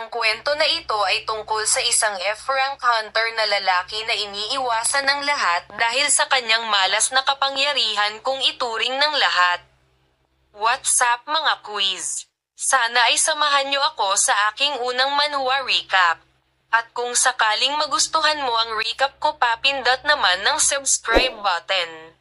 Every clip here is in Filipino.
Ang kwento na ito ay tungkol sa isang F-rank hunter na lalaki na iniiwasan ng lahat dahil sa kanyang malas na kapangyarihan kung ituring ng lahat. What's up mga quiz? Sana ay samahan niyo ako sa aking unang manhwa recap. At kung sakaling magustuhan mo ang recap ko, papindot naman ng subscribe button.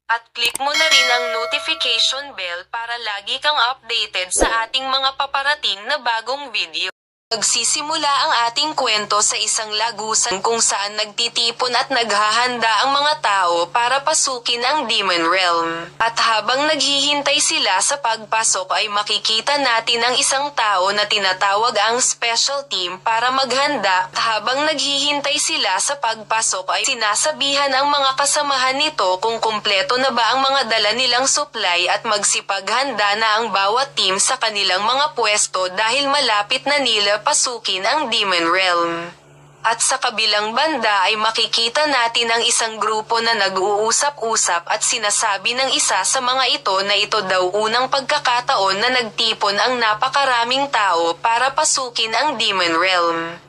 At click mo na rin ang notification bell para lagi kang updated sa ating mga paparating na bagong video. Nagsisimula ang ating kwento sa isang lagusan kung saan nagtitipon at naghahanda ang mga tao para pasukin ang Demon Realm. At habang naghihintay sila sa pagpasok ay makikita natin ang isang tao na tinatawag ang Special Team para maghanda. At habang naghihintay sila sa pagpasok ay sinasabihan ang mga kasamahan nito kung kumpleto na ba ang mga dala nilang supply at magsipaghanda na ang bawat team sa kanilang mga pwesto dahil malapit na nila pasukin ang Demon Realm. At sa kabilang banda ay makikita natin ang isang grupo na nag-uusap-usap at sinasabi ng isa sa mga ito na ito daw unang pagkakataon na nagtipon ang napakaraming tao para pasukin ang Demon Realm.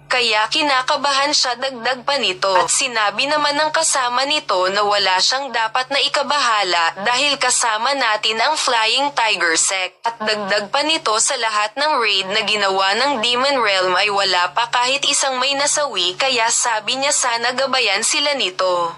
Kaya kinakabahan siya dagdag pa nito. At sinabi naman ng kasama nito na wala siyang dapat na ikabahala dahil kasama natin ang Flying Tiger Sect. At dagdag pa nito sa lahat ng raid na ginawa ng Demon Realm ay wala pa kahit isang may nasawi kaya sabi niya sana gabayan sila nito.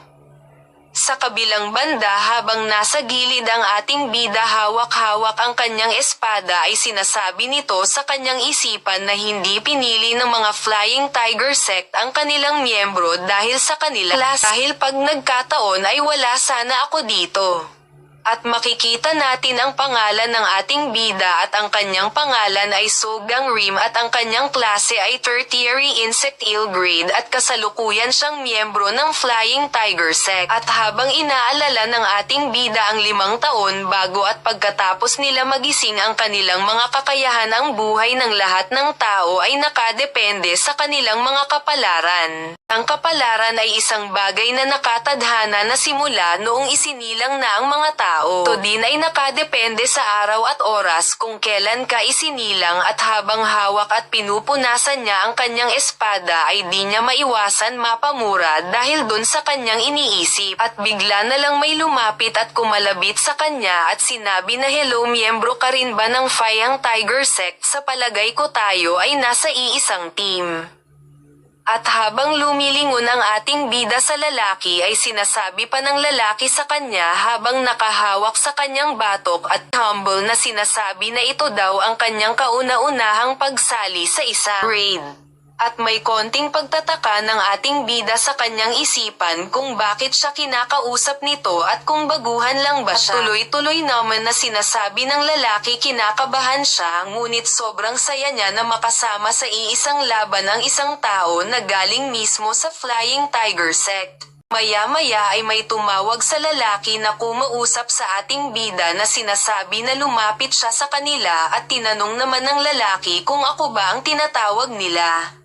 Sa kabilang banda habang nasa gilid ang ating bida hawak-hawak ang kanyang espada ay sinasabi nito sa kanyang isipan na hindi pinili ng mga Flying Tiger Sect ang kanilang miyembro dahil sa kanila dahil pag nagkataon ay wala sana ako dito. At makikita natin ang pangalan ng ating bida at ang kanyang pangalan ay Sogang Rim at ang kanyang klase ay Tertiary Insect Eel Grade at kasalukuyan siyang miyembro ng Flying Tiger Sect. At habang inaalala ng ating bida ang 5 taon bago at pagkatapos nila magising ang kanilang mga kakayahan, ang buhay ng lahat ng tao ay nakadepende sa kanilang mga kapalaran. Ang kapalaran ay isang bagay na nakatadhana na simula noong isinilang na ang mga tao. Ito din ay nakadepende sa araw at oras kung kailan ka isinilang at habang hawak at pinupunasan niya ang kanyang espada ay di niya maiwasan mapamura dahil dun sa kanyang iniisip. At bigla na lang may lumapit at kumalabit sa kanya at sinabi na hello, miyembro ka rin ba ng Flying Tiger Sect? Sa palagay ko tayo ay nasa iisang team. At habang lumilingon ang ating bida sa lalaki ay sinasabi pa ng lalaki sa kanya habang nakahawak sa kanyang batok at humble na sinasabi na ito daw ang kanyang kauna-unahang pagsali sa isang raid. At may konting pagtataka ng ating bida sa kanyang isipan kung bakit siya kinakausap nito at kung baguhan lang ba siya. At tuloy-tuloy naman na sinasabi ng lalaki kinakabahan siya ngunit sobrang saya niya na makasama sa iisang laban ang isang tao na galing mismo sa Flying Tiger Sect. Maya-maya ay may tumawag sa lalaki na kumausap sa ating bida na sinasabi na lumapit siya sa kanila at tinanong naman ng lalaki kung ako ba ang tinatawag nila.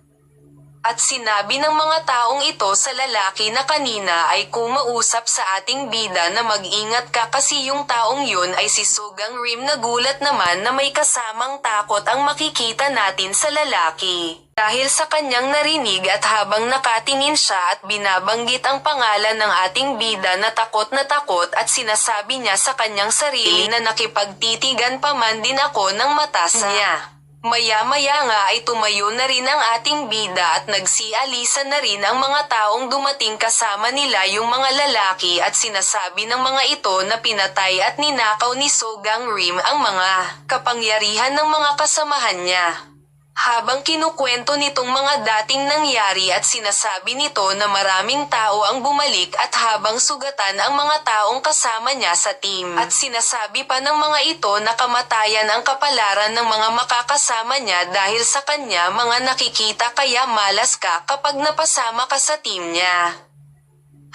At sinabi ng mga taong ito sa lalaki na kanina ay kumausap sa ating bida na mag-ingat ka kasi yung taong yun ay si Sogang Rim. Nagulat naman na may kasamang takot ang makikita natin sa lalaki. Dahil sa kanyang narinig at habang nakatingin siya at binabanggit ang pangalan ng ating bida na takot at sinasabi niya sa kanyang sarili na nakipagtitigan pa man din ako ng mata niya. Maya-maya nga ay tumayo na rin ang ating bida at nagsialisan na rin ang mga taong dumating kasama nila yung mga lalaki at sinasabi ng mga ito na pinatay at ninakaw ni Sogang Rim ang mga kapangyarihan ng mga kasamahan niya. Habang kinukwento nitong mga dating nangyari at sinasabi nito na maraming tao ang bumalik at habang sugatan ang mga taong kasama niya sa team. At sinasabi pa ng mga ito na kamatayan ang kapalaran ng mga makakasama niya dahil sa kanya mga nakikita kaya malas ka kapag napasama ka sa team niya.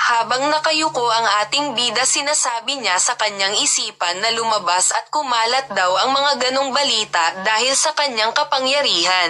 Habang nakayuko ang ating bida sinasabi niya sa kanyang isipan na lumabas at kumalat daw ang mga ganong balita dahil sa kanyang kapangyarihan.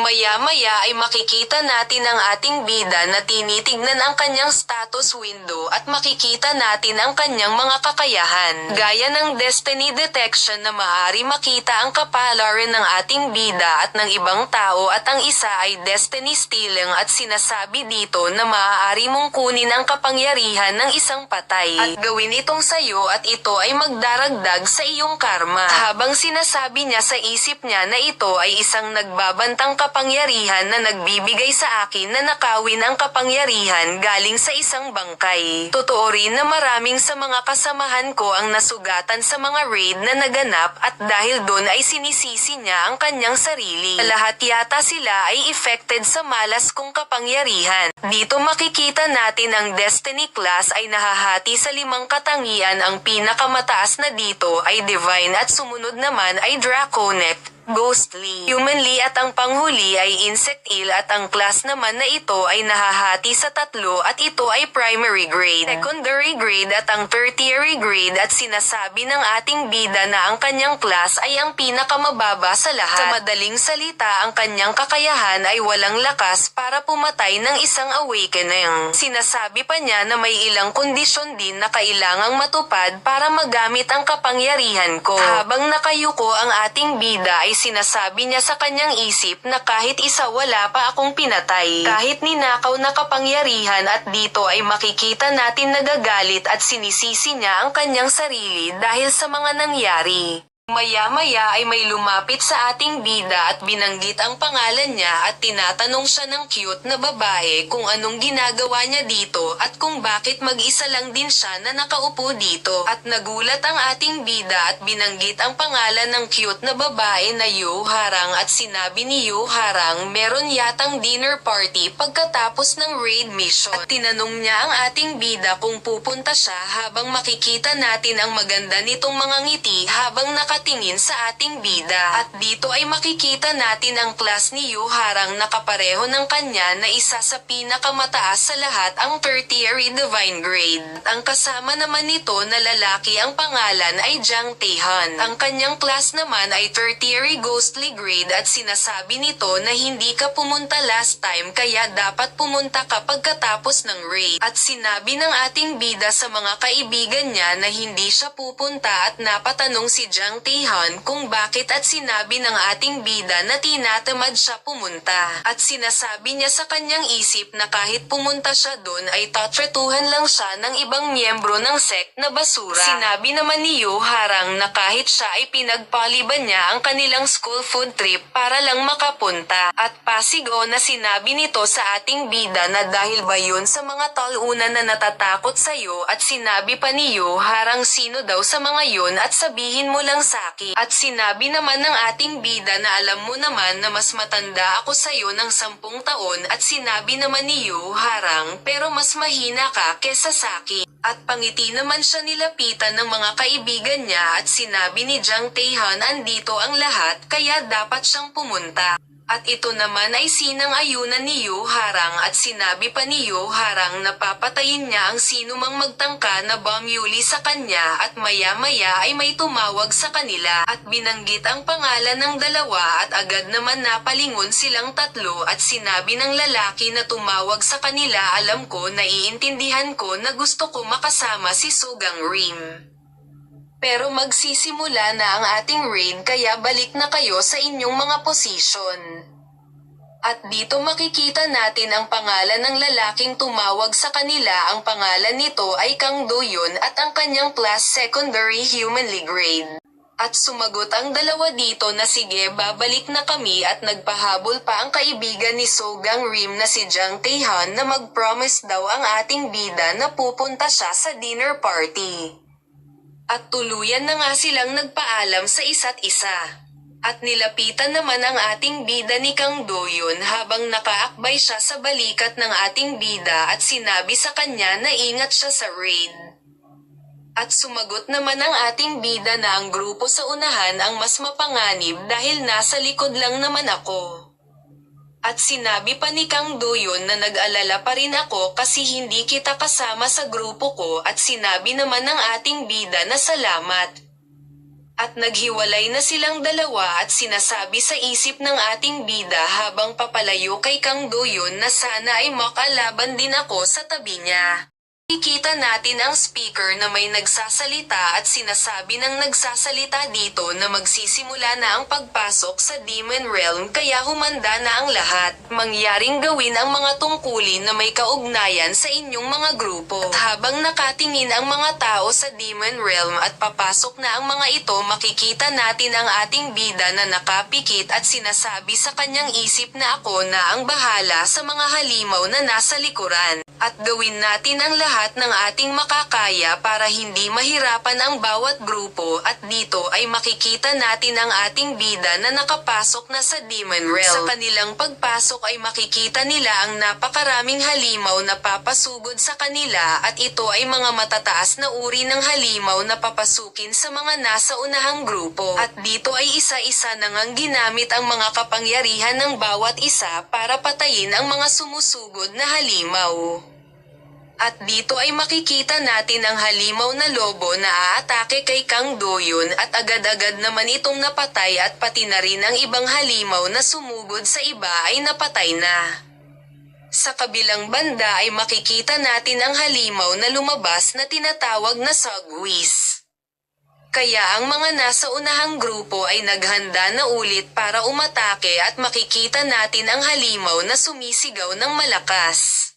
Maya-maya ay makikita natin ang ating bida na tinitignan ang kanyang status window at makikita natin ang kanyang mga kakayahan. Gaya ng destiny detection na maaari makita ang kapalaran ng ating bida at ng ibang tao at ang isa ay destiny stealing at sinasabi dito na maaari mong kunin ang kapangyarihan ng isang patay at gawin itong sayo at ito ay magdaragdag sa iyong karma. Habang sinasabi niya sa isip niya na ito ay isang nagbabantang kapangyarihan na nagbibigay sa akin na nakawin ang kapangyarihan galing sa isang bangkay. Totoo rin na maraming sa mga kasamahan ko ang nasugatan sa mga raid na naganap at dahil doon ay sinisisi niya ang kanyang sarili. Lahat yata sila ay affected sa malas kong kapangyarihan. Dito makikita natin ang Destiny class ay nahahati sa 5 katangian. Ang pinakamataas na dito ay Divine at sumunod naman ay Draconic, Ghostly, Humanly at ang panghuli ay Insectile at ang class naman na ito ay nahahati sa 3 at ito ay primary grade, secondary grade at ang tertiary grade at sinasabi ng ating bida na ang kanyang class ay ang pinakamababa sa lahat. Sa madaling salita ang kanyang kakayahan ay walang lakas para pumatay ng isang awakening. Sinasabi pa niya na may ilang kondisyon din na kailangang matupad para magamit ang kapangyarihan ko. Habang nakayuko ang ating bida ay sinasabi niya sa kanyang isip na kahit isa wala pa akong pinatay. Kahit ninakaw na kapangyarihan at dito ay makikita natin nagagalit at sinisisi niya ang kanyang sarili dahil sa mga nangyari. Maya-maya ay may lumapit sa ating bida at binanggit ang pangalan niya at tinatanong siya ng cute na babae kung anong ginagawa niya dito at kung bakit mag-isa lang din siya na nakaupo dito. At nagulat ang ating bida at binanggit ang pangalan ng cute na babae na Yu Harang at sinabi ni Yu Harang meron yatang dinner party pagkatapos ng raid mission. At tinanong niya ang ating bida kung pupunta siya habang makikita natin ang maganda nitong mga ngiti habang tingin sa ating bida. At dito ay makikita natin ang class ni Yu Harang na kapareho ng kanya na isa sa pinakamataas sa lahat ang tertiary divine grade. Ang kasama naman nito na lalaki ang pangalan ay Jang Taehan. Ang kanyang class naman ay tertiary ghostly grade at sinasabi nito na hindi ka pumunta last time kaya dapat pumunta ka pagkatapos ng raid. At sinabi ng ating bida sa mga kaibigan niya na hindi siya pupunta at napatanong si Jang Taehan kung bakit at sinabi ng ating bida na tinatamad siya pumunta. At sinasabi niya sa kanyang isip na kahit pumunta siya doon ay tatratuhan lang siya ng ibang miyembro ng sect na basura. Sinabi naman ni Yu Harang na kahit siya ay pinagpaliban niya ang kanilang school food trip para lang makapunta. At pasigo na sinabi nito sa ating bida na dahil ba yun sa mga talunan na natatakot sa'yo at sinabi pa ni Yu Harang sino daw sa mga yun at sabihin mo lang sa akin. At sinabi naman ng ating bida na alam mo naman na mas matanda ako sa'yo ng 10 taon at sinabi naman ni Yu Harang pero mas mahina ka kesa sa'kin. At pangiti naman siya nilapitan ng mga kaibigan niya at sinabi ni Jang Taehan andito ang lahat kaya dapat siyang pumunta. At ito naman ay sinang-ayunan ni Yu Harang at sinabi pa ni Yu Harang na papatayin niya ang sino mang magtangka na bumuli sa kanya at maya-maya ay may tumawag sa kanila at binanggit ang pangalan ng dalawa at agad naman napalingon silang tatlo at sinabi ng lalaki na tumawag sa kanila alam ko naiintindihan ko na gusto ko makasama si Sogang Rim. Pero magsisimula na ang ating raid kaya balik na kayo sa inyong mga posisyon. At dito makikita natin ang pangalan ng lalaking tumawag sa kanila. Ang pangalan nito ay Kang Do-yun at ang kanyang class secondary humanly grade. At sumagot ang dalawa dito na sige babalik na kami at nagpahabol pa ang kaibigan ni Sogang Rim na si Jang Taehan na mag-promise daw ang ating bida na pupunta siya sa dinner party. At tuluyan na nga silang nagpaalam sa isa't isa. At nilapitan naman ang ating bida ni Kang Do-yun habang nakaakbay siya sa balikat ng ating bida at sinabi sa kanya na ingat siya sa raid. At sumagot naman ang ating bida na ang grupo sa unahan ang mas mapanganib dahil nasa likod lang naman ako. At sinabi pa ni Kang Do-yun na nag-alala pa rin ako kasi hindi kita kasama sa grupo ko at sinabi naman ng ating bida na salamat. At naghiwalay na silang dalawa at sinasabi sa isip ng ating bida habang papalayo kay Kang Do-yun na sana ay makalaban din ako sa tabi niya. Ikita natin ang speaker na may nagsasalita at sinasabi ng nagsasalita dito na magsisimula na ang pagpasok sa Demon Realm kaya humanda na ang lahat. Mangyaring gawin ang mga tungkulin na may kaugnayan sa inyong mga grupo. At habang nakatingin ang mga tao sa Demon Realm at papasok na ang mga ito, makikita natin ang ating bida na nakapikit at sinasabi sa kanyang isip na ako na ang bahala sa mga halimaw na nasa likuran. At gawin natin ang lahat ng ating makakaya para hindi mahirapan ang bawat grupo at dito ay makikita natin ang ating bida na nakapasok na sa Demon Realm. Sa kanilang pagpasok ay makikita nila ang napakaraming halimaw na papasugod sa kanila at ito ay mga matataas na uri ng halimaw na papasukin sa mga nasa unahang grupo. At dito ay isa-isa na ngang ginamit ang mga kapangyarihan ng bawat isa para patayin ang mga sumusugod na halimaw. At dito ay makikita natin ang halimaw na lobo na aatake kay Kang Do-yun at agad-agad naman itong napatay at pati na rin ang ibang halimaw na sumugod sa iba ay napatay na. Sa kabilang banda ay makikita natin ang halimaw na lumabas na tinatawag na Sugwis. Kaya ang mga nasa unahang grupo ay naghanda na ulit para umatake at makikita natin ang halimaw na sumisigaw ng malakas.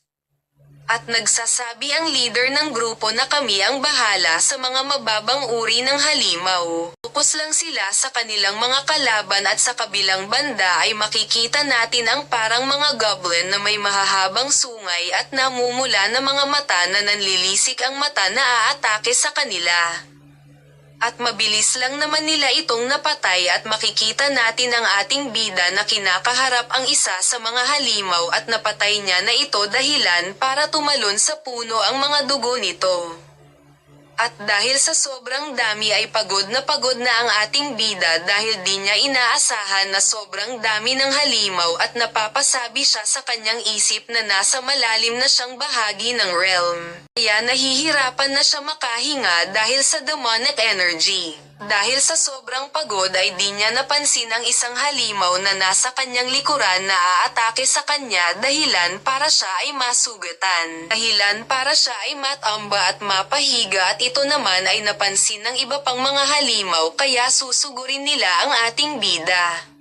At nagsasabi ang leader ng grupo na kami ang bahala sa mga mababang uri ng halimaw. Fokus lang sila sa kanilang mga kalaban at sa kabilang banda ay makikita natin ang parang mga goblin na may mahahabang sungay at namumula na mga mata na nanlilisik ang mata na aatake sa kanila. At mabilis lang naman nila itong napatay at makikita natin ang ating bida na kinakaharap ang isa sa mga halimaw at napatay niya na ito dahilan para tumalon sa puno ang mga dugo nito. At dahil sa sobrang dami ay pagod na ang ating bida dahil di niya inaasahan na sobrang dami ng halimaw at napapasabi siya sa kanyang isip na nasa malalim na siyang bahagi ng realm. Kaya nahihirapan na siya makahinga dahil sa demonic energy. Dahil sa sobrang pagod ay di niya napansin ang isang halimaw na nasa kanyang likuran na aatake sa kanya dahilan para siya ay masugatan. Dahilan para siya ay matamba at mapahiga at ito naman ay napansin ng iba pang mga halimaw kaya susugurin nila ang ating bida.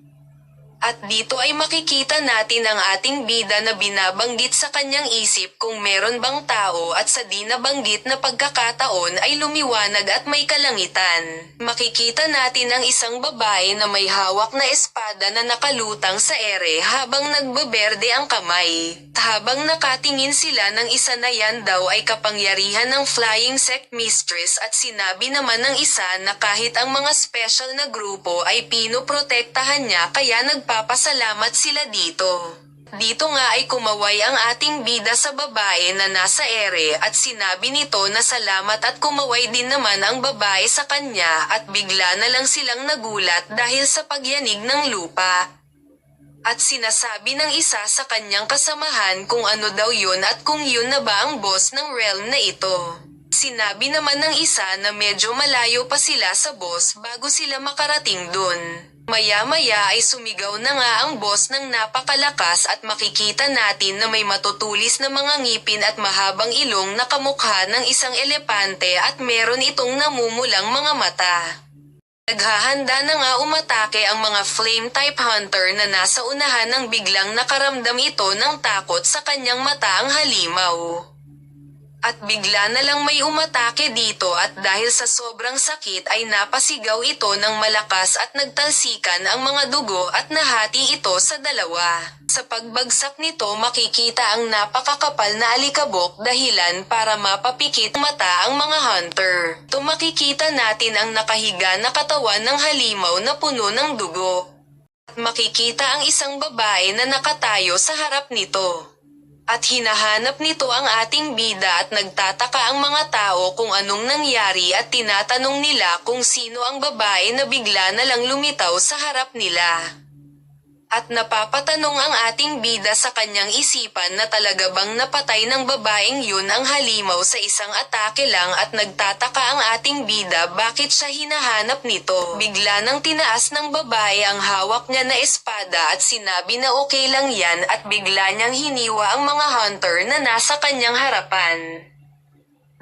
At dito ay makikita natin ang ating bida na binabanggit sa kanyang isip kung meron bang tao at sa di nabanggit na pagkakataon ay lumiwanag at may kalangitan. Makikita natin ang isang babae na may hawak na espada na nakalutang sa ere habang nagbeberde ang kamay. Habang nakatingin sila ng isa na yan daw ay kapangyarihan ng Flying Sect Mistress at sinabi naman ng isa na kahit ang mga special na grupo ay pinoprotektahan niya kaya nagpapasalamat sila dito. Dito nga ay kumaway ang ating bida sa babae na nasa ere at sinabi nito na salamat at kumaway din naman ang babae sa kanya at bigla na lang silang nagulat dahil sa pagyanig ng lupa. At sinasabi ng isa sa kanyang kasamahan kung ano daw yun at kung yun na ba ang boss ng realm na ito. Sinabi naman ng isa na medyo malayo pa sila sa boss bago sila makarating dun. Maya-maya ay sumigaw na nga ang boss ng napakalakas at makikita natin na may matutulis na mga ngipin at mahabang ilong na kamukha ng isang elepante at meron itong namumulang mga mata. Naghahanda na nga umatake ang mga flame-type hunter na nasa unahan nang biglang nakaramdam ito ng takot sa kanyang mata ang halimaw. At bigla na lang may umatake dito at dahil sa sobrang sakit ay napasigaw ito ng malakas at nagtalsikan ang mga dugo at nahati ito sa dalawa. Sa pagbagsak nito makikita ang napakakapal na alikabok dahilan para mapapikit mata ang mga hunter. Makikita natin ang nakahiga na katawan ng halimaw na puno ng dugo. At makikita ang isang babae na nakatayo sa harap nito. At hinahanap nito ang ating bida at nagtataka ang mga tao kung anong nangyari at tinatanong nila kung sino ang babae na bigla na lang lumitaw sa harap nila. At napapatanong ang ating bida sa kanyang isipan na talaga bang napatay ng babaeng yun ang halimaw sa isang atake lang at nagtataka ang ating bida bakit siya hinahanap nito. Bigla nang tinaas ng babae ang hawak niya na espada at sinabi na okay lang yan at bigla niyang hiniwa ang mga hunter na nasa kanyang harapan.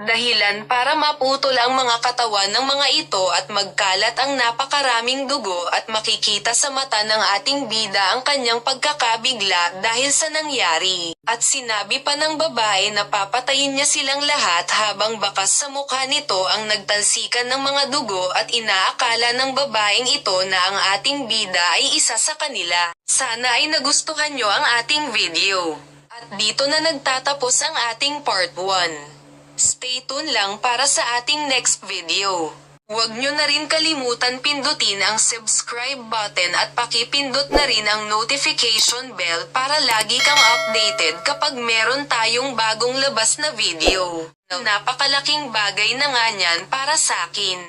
Dahilan para maputol ang mga katawan ng mga ito at magkalat ang napakaraming dugo at makikita sa mata ng ating bida ang kanyang pagkakabigla dahil sa nangyari. At sinabi pa ng babae na papatayin niya silang lahat habang bakas sa mukha nito ang nagtalsikan ng mga dugo at inaakala ng babaeng ito na ang ating bida ay isa sa kanila. Sana ay nagustuhan nyo ang ating video. At dito na nagtatapos ang ating part 1. Stay tuned lang para sa ating next video. Huwag nyo na rin kalimutan pindutin ang subscribe button at pakipindot na rin ang notification bell para lagi kang updated kapag meron tayong bagong labas na video. Napakalaking bagay na nga niyan para sa akin.